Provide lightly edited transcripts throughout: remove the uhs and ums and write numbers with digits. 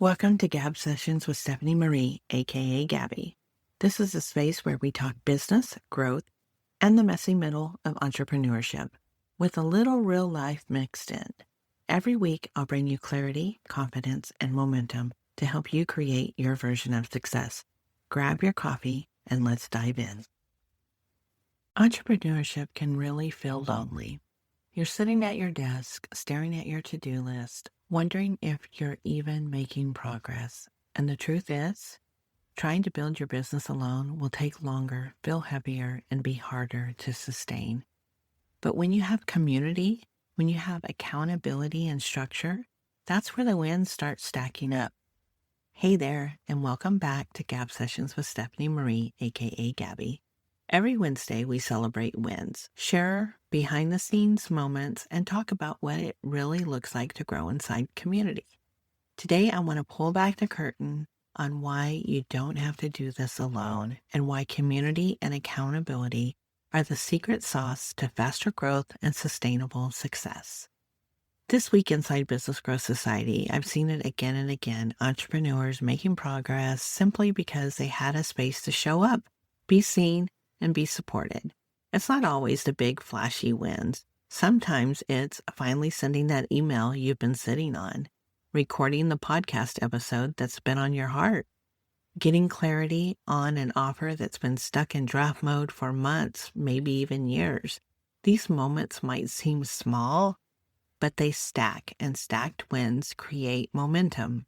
Welcome to Gab Sessions with Stephanie Marie, aka Gabbie. This is a space where we talk business, growth, and the messy middle of entrepreneurship, with a little real life mixed in. Every week, I'll bring you clarity, confidence, and momentum to help you create your version of success. Grab your coffee and let's dive in. Entrepreneurship can really feel lonely. You're sitting at your desk, staring at your to-do list, wondering if you're even making progress. And the truth is, trying to build your business alone will take longer, feel heavier, and be harder to sustain. But when you have community, when you have accountability and structure, that's where the wins start stacking up. Hey there, and welcome back to Gab Sessions with Stephanie Marie, aka Gabbie. Every Wednesday, we celebrate wins, share behind-the-scenes moments, and talk about what it really looks like to grow inside community. Today, I want to pull back the curtain on why you don't have to do this alone and why community and accountability are the secret sauce to faster growth and sustainable success. This week inside Business Growth Society, I've seen it again and again, entrepreneurs making progress simply because they had a space to show up, be seen, and be supported. It's not always the big flashy wins. Sometimes it's finally sending that email you've been sitting on, recording the podcast episode that's been on your heart, getting clarity on an offer that's been stuck in draft mode for months, maybe even years. These moments might seem small, but they stack, and stacked wins create momentum,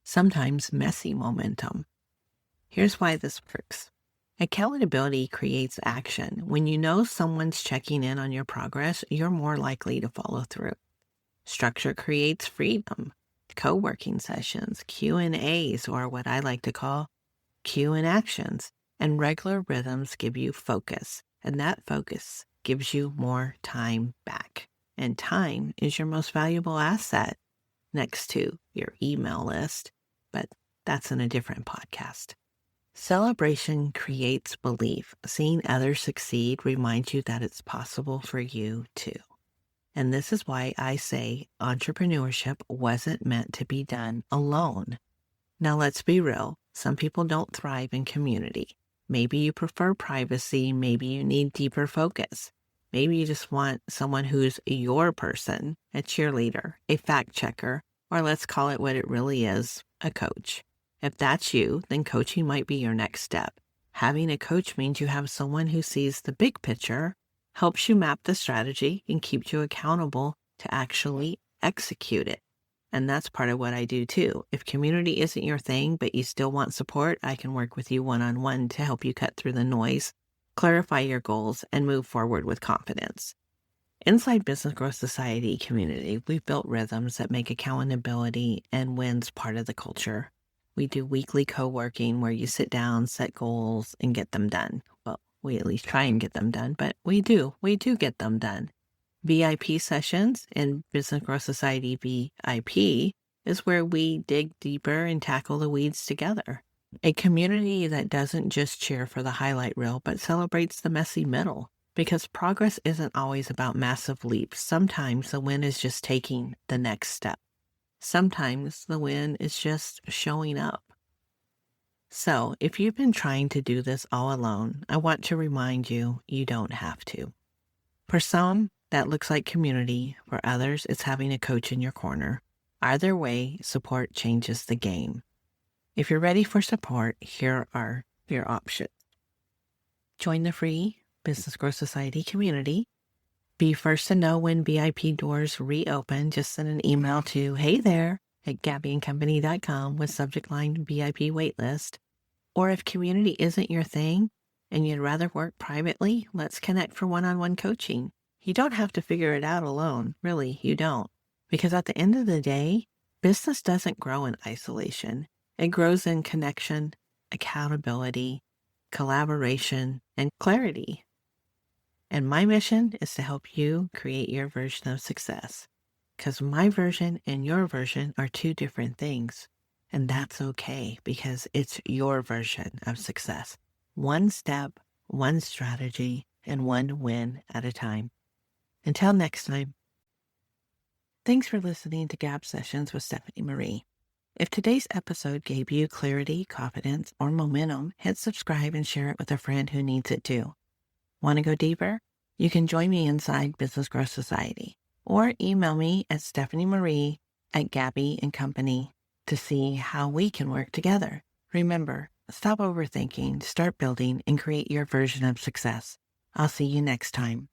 sometimes messy momentum. Here's why this works. Accountability creates action. When you know someone's checking in on your progress, you're more likely to follow through. Structure creates freedom. Co-working sessions, Q&As, or what I like to call Q and actions, and regular rhythms give you focus, and that focus gives you more time back. And time is your most valuable asset next to your email list, but that's in a different podcast. Celebration creates belief. Seeing others succeed reminds you that it's possible for you too. And this is why I say entrepreneurship wasn't meant to be done alone. Now let's be real. Some people don't thrive in community. Maybe you prefer privacy. Maybe you need deeper focus. Maybe you just want someone who's your person, a cheerleader, a fact checker, or let's call it what it really is, a coach. If that's you, then coaching might be your next step. Having a coach means you have someone who sees the big picture, helps you map the strategy, and keeps you accountable to actually execute it. And that's part of what I do too. If community isn't your thing, but you still want support, I can work with you one-on-one to help you cut through the noise, clarify your goals, and move forward with confidence. Inside Business Growth Society community, we've built rhythms that make accountability and wins part of the culture. We do weekly co-working where you sit down, set goals, and get them done. Well, we at least try and get them done, but we do get them done. VIP sessions in Business Growth Society VIP is where we dig deeper and tackle the weeds together. A community that doesn't just cheer for the highlight reel, but celebrates the messy middle. Because progress isn't always about massive leaps. Sometimes the win is just taking the next step. Sometimes the win is just showing up. So if you've been trying to do this all alone, I want to remind you, you don't have to. For some, that looks like community. For others, it's having a coach in your corner. Either way, support changes the game. If you're ready for support, here are your options. Join the free Business Growth Society community. Be first to know when VIP doors reopen. Just send an email to heythere@gabbieandcompany.com with subject line VIP waitlist. Or if community isn't your thing and you'd rather work privately, let's connect for one-on-one coaching. You don't have to figure it out alone. Really, you don't. Because at the end of the day, business doesn't grow in isolation. It grows in connection, accountability, collaboration, and clarity. And my mission is to help you create your version of success. Because my version and your version are two different things. And that's okay because it's your version of success. One step, one strategy, and one win at a time. Until next time. Thanks for listening to Gab Sessions with Stephanie Marie. If today's episode gave you clarity, confidence, or momentum, hit subscribe and share it with a friend who needs it too. Want to go deeper? You can join me inside Business Growth Society or email me at stephaniemarie@Gabbie&Company to see how we can work together. Remember, stop overthinking, start building, and create your version of success. I'll see you next time.